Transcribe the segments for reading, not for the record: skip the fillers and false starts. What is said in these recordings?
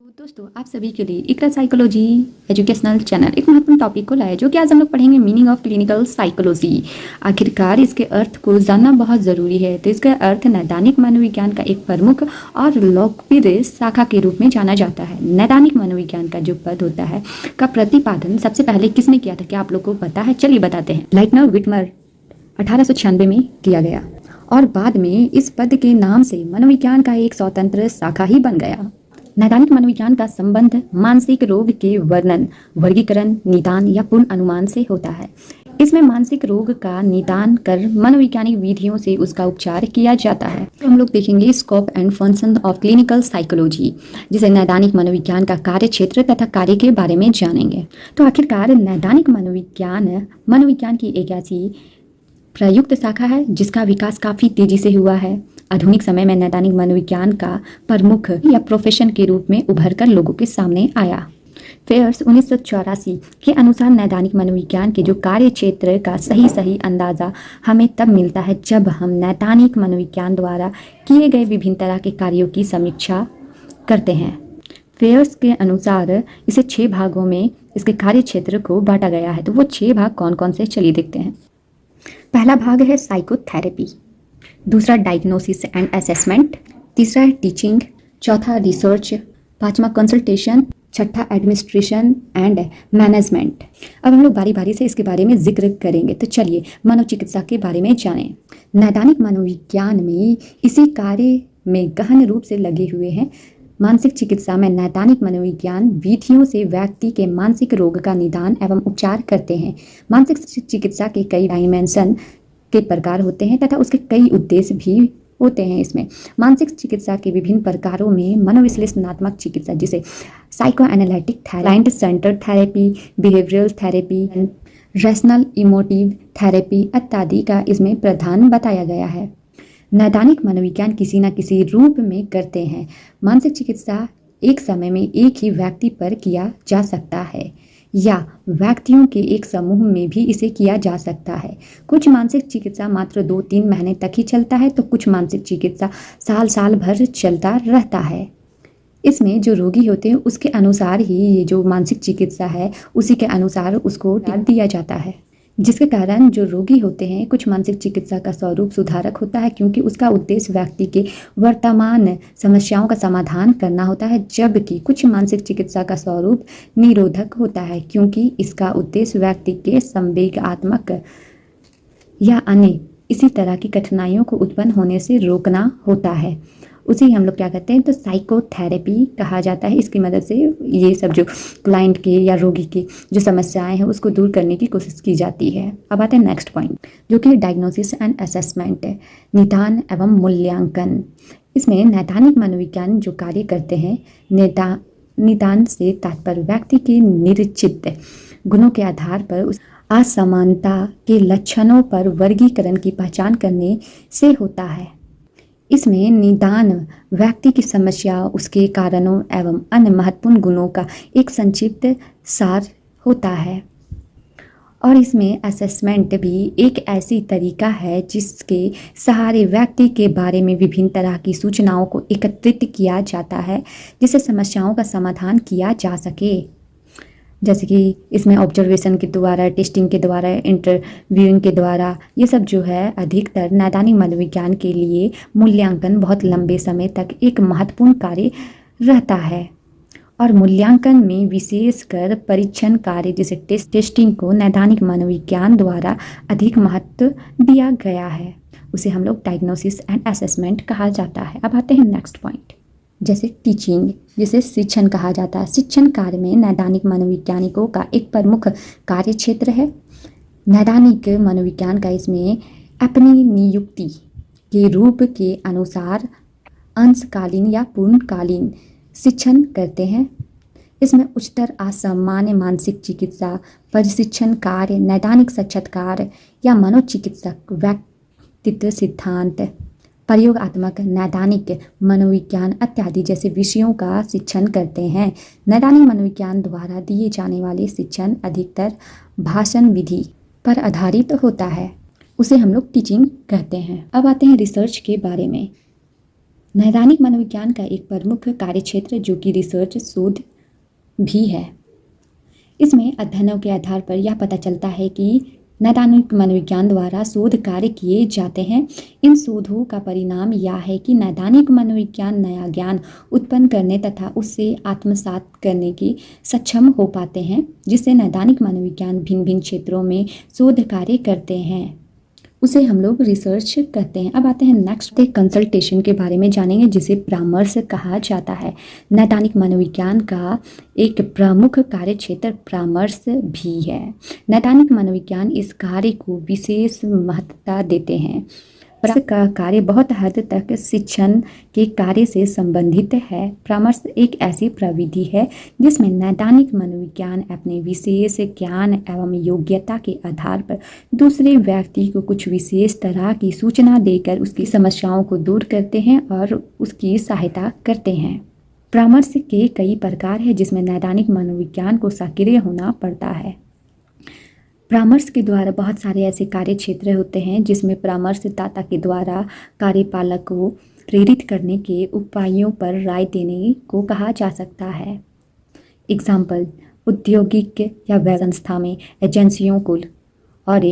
तो दोस्तों आप सभी के लिए इकरा साइकोलॉजी एजुकेशनल चैनल एक महत्वपूर्ण टॉपिक को लाया जो कि आज हम लोग पढ़ेंगे मीनिंग ऑफ क्लिनिकल साइकोलॉजी। आखिरकार इसके अर्थ को जानना बहुत ज़रूरी है। तो इसका अर्थ नैदानिक मनोविज्ञान का एक प्रमुख और लोकप्रिय शाखा के रूप में जाना जाता है। नैदानिक मनोविज्ञान का जो पद होता है का प्रतिपादन सबसे पहले किसने किया था, क्या आप लोग को पता है? चलिए बताते हैं। लाइटनर विटमर 1896 में किया गया और बाद में इस पद के नाम से मनोविज्ञान का एक स्वतंत्र शाखा ही बन गया। नैदानिक मनोविज्ञान का संबंध मानसिक रोग के वर्णन, वर्गीकरण, निदान या पूर्ण अनुमान से होता है। इसमें मानसिक रोग का निदान कर मनोवैज्ञानिक विधियों से उसका उपचार किया जाता है। तो हम लोग देखेंगे scope and function of clinical psychology, जिसे नैदानिक मनोविज्ञान का कार्य क्षेत्र तथा कार्य के बारे में जानेंगे। तो आखिरकार नैदानिक मनोविज्ञान की एक ऐसी प्रयुक्त शाखा है जिसका विकास काफ़ी तेजी से हुआ है। आधुनिक समय में नैदानिक मनोविज्ञान का प्रमुख या प्रोफेशन के रूप में उभर कर लोगों के सामने आया। फेयर्स 1984 के अनुसार नैदानिक मनोविज्ञान के जो कार्य क्षेत्र का सही अंदाज़ा हमें तब मिलता है जब हम नैदानिक मनोविज्ञान द्वारा किए गए विभिन्न तरह के कार्यों की समीक्षा करते हैं। फेयर्स के अनुसार इसे 6 भागों में इसके कार्य क्षेत्र को बांटा गया है। तो वो 6 भाग कौन कौन से, चलिए देखते हैं। पहला भाग है साइकोथेरेपी, दूसरा डायग्नोसिस एंड असेसमेंट, तीसरा है टीचिंग, चौथा रिसर्च, पांचवा कंसल्टेशन, छठा एडमिनिस्ट्रेशन एंड मैनेजमेंट। अब हम लोग बारी बारी से इसके बारे में जिक्र करेंगे। तो चलिए मनोचिकित्सा के बारे में जानें। नैदानिक मनोविज्ञान में इसी कार्य में गहन रूप से लगे हुए हैं। मानसिक चिकित्सा में नैदानिक मनोविज्ञान विधियों से व्यक्ति के मानसिक रोग का निदान एवं उपचार करते हैं। मानसिक चिकित्सा के कई डायमेंशन के प्रकार होते हैं तथा उसके कई उद्देश्य भी होते हैं। इसमें मानसिक चिकित्सा के विभिन्न प्रकारों में मनोविश्लेषणात्मक चिकित्सा, जिसे psycho analytic client centred therapy, behavioural therapy, rational emotive therapy इत्यादि का इसमें प्रधान बताया गया है। नैदानिक मनोविज्ञान किसी न किसी रूप में करते हैं। मानसिक चिकित्सा एक समय में एक ही व्यक्ति पर किया जा सकता है या व्यक्तियों के एक समूह में भी इसे किया जा सकता है। कुछ मानसिक चिकित्सा मात्र 2-3 महीने तक ही चलता है तो कुछ मानसिक चिकित्सा साल भर चलता रहता है। इसमें जो रोगी होते हैं उसके अनुसार ही ये जो मानसिक चिकित्सा है उसी के अनुसार उसको दिया जाता है, जिसके कारण जो रोगी होते हैं कुछ मानसिक चिकित्सा का स्वरूप सुधारक होता है क्योंकि उसका उद्देश्य व्यक्ति के वर्तमान समस्याओं का समाधान करना होता है, जबकि कुछ मानसिक चिकित्सा का स्वरूप निरोधक होता है क्योंकि इसका उद्देश्य व्यक्ति के संवेगात्मक या अन्य इसी तरह की कठिनाइयों को उत्पन्न होने से रोकना होता है। उसे हम लोग क्या कहते हैं, तो साइकोथेरेपी कहा जाता है। इसकी मदद से ये सब जो क्लाइंट के या रोगी की जो समस्याएं हैं उसको दूर करने की कोशिश की जाती है। अब आते हैं नेक्स्ट पॉइंट, जो कि डायग्नोसिस एंड असेसमेंट है, निदान एवं मूल्यांकन। इसमें नैदानिक मनोविज्ञान जो कार्य करते हैं, निदान से तात्पर्य व्यक्ति के निश्चित गुणों के आधार पर उस असमानता के लक्षणों पर वर्गीकरण की पहचान करने से होता है। इसमें निदान व्यक्ति की समस्या, उसके कारणों एवं अन्य महत्वपूर्ण गुणों का एक संक्षिप्त सार होता है। और इसमें असेसमेंट भी एक ऐसी तरीका है जिसके सहारे व्यक्ति के बारे में विभिन्न तरह की सूचनाओं को एकत्रित किया जाता है जिससे समस्याओं का समाधान किया जा सके। जैसे कि इसमें ऑब्जर्वेशन के द्वारा, टेस्टिंग के द्वारा, इंटरव्यूइंग के द्वारा, ये सब जो है अधिकतर नैदानिक मनोविज्ञान के लिए मूल्यांकन बहुत लंबे समय तक एक महत्वपूर्ण कार्य रहता है। और मूल्यांकन में विशेषकर परीक्षण कार्य जैसे टेस्टिंग को नैदानिक मनोविज्ञान द्वारा अधिक महत्व दिया गया है। उसे हम लोग डायग्नोसिस एंड असेसमेंट कहा जाता है। अब आते हैं नेक्स्ट पॉइंट, जैसे टीचिंग, जिसे शिक्षण कहा जाता है। शिक्षण कार्य में नैदानिक मनोवैज्ञानिकों का एक प्रमुख कार्य क्षेत्र है। नैदानिक मनोविज्ञान का इसमें अपनी नियुक्ति के रूप के अनुसार अंशकालीन या पूर्णकालीन शिक्षण करते हैं। इसमें उच्चतर असामान्य मानसिक चिकित्सा, प्रशिक्षण कार्य, नैदानिक साक्षात्कार या मनोचिकित्सक व्यक्तित्व सिद्धांत, प्रयोगात्मक नैदानिक मनोविज्ञान इत्यादि जैसे विषयों का शिक्षण करते हैं। नैदानिक मनोविज्ञान द्वारा दिए जाने वाले शिक्षण अधिकतर भाषण विधि पर आधारित होता है, उसे हम लोग टीचिंग कहते हैं। अब आते हैं रिसर्च के बारे में। नैदानिक मनोविज्ञान का एक प्रमुख कार्यक्षेत्र जो कि रिसर्च शोध भी है। इसमें अध्ययनों के आधार पर यह पता चलता है कि नैदानिक मनोविज्ञान द्वारा शोध कार्य किए जाते हैं। इन शोधों का परिणाम यह है कि नैदानिक मनोविज्ञान नया ज्ञान उत्पन्न करने तथा उससे आत्मसात करने की सक्षम हो पाते हैं, जिससे नैदानिक मनोविज्ञान भिन्न भिन्न क्षेत्रों में शोध कार्य करते हैं, उसे हम लोग रिसर्च कहते हैं। अब आते हैं नेक्स्ट कंसल्टेशन के बारे में जानेंगे, जिसे परामर्श कहा जाता है। नैदानिक मनोविज्ञान का एक प्रमुख कार्य क्षेत्र परामर्श भी है। नैदानिक मनोविज्ञान इस कार्य को विशेष महत्वता देते हैं। परामर्श का कार्य बहुत हद तक शिक्षण के कार्य से संबंधित है। परामर्श एक ऐसी प्रविधि है जिसमें नैदानिक मनोविज्ञान अपने विशेष ज्ञान एवं योग्यता के आधार पर दूसरे व्यक्ति को कुछ विशेष तरह की सूचना देकर उसकी समस्याओं को दूर करते हैं और उसकी सहायता करते हैं। परामर्श के कई प्रकार हैं, जिसमें नैदानिक मनोविज्ञान को सक्रिय होना पड़ता है। परामर्श के द्वारा बहुत सारे ऐसे कार्य क्षेत्र होते हैं जिसमें परामर्शदाता के द्वारा कार्यपालक को प्रेरित करने के उपायों पर राय देने को कहा जा सकता है। एग्जाम्पल, औद्योगिक या व्यवसाय संस्था में एजेंसियों को, और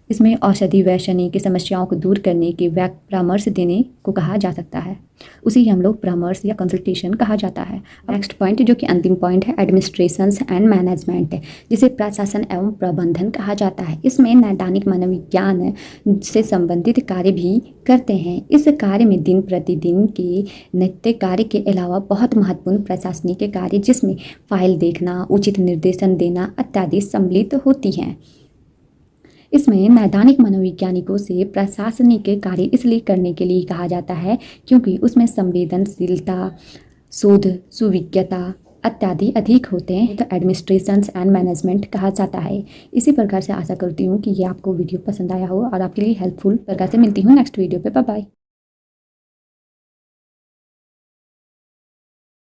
इसमें औषधि वैषणी की समस्याओं को दूर करने के परामर्श देने को कहा जा सकता है। उसी हम लोग परामर्श या कंसल्टेशन कहा जाता है। नेक्स्ट पॉइंट जो कि अंतिम पॉइंट है, एडमिनिस्ट्रेशन एंड मैनेजमेंट, जिसे प्रशासन एवं प्रबंधन कहा जाता है। इसमें नैदानिक मनोविज्ञान से संबंधित कार्य भी करते हैं। इस कार्य में दिन प्रतिदिन के नित्य कार्य के अलावा बहुत महत्वपूर्ण प्रशासनिक कार्य, जिसमें फाइल देखना, उचित निर्देशन देना इत्यादि सम्मिलित होती हैं। इसमें नैदानिक मनोवैज्ञानिकों से प्रशासनिक कार्य इसलिए करने के लिए कहा जाता है क्योंकि उसमें संवेदनशीलता, शोध, सुविज्ञता इत्यादि अधिक होते हैं, तो एडमिनिस्ट्रेशन एंड मैनेजमेंट कहा जाता है। इसी प्रकार से आशा करती हूँ कि ये आपको वीडियो पसंद आया हो और आपके लिए हेल्पफुल प्रकार से मिलती हूँ नेक्स्ट वीडियो पे। Bye bye.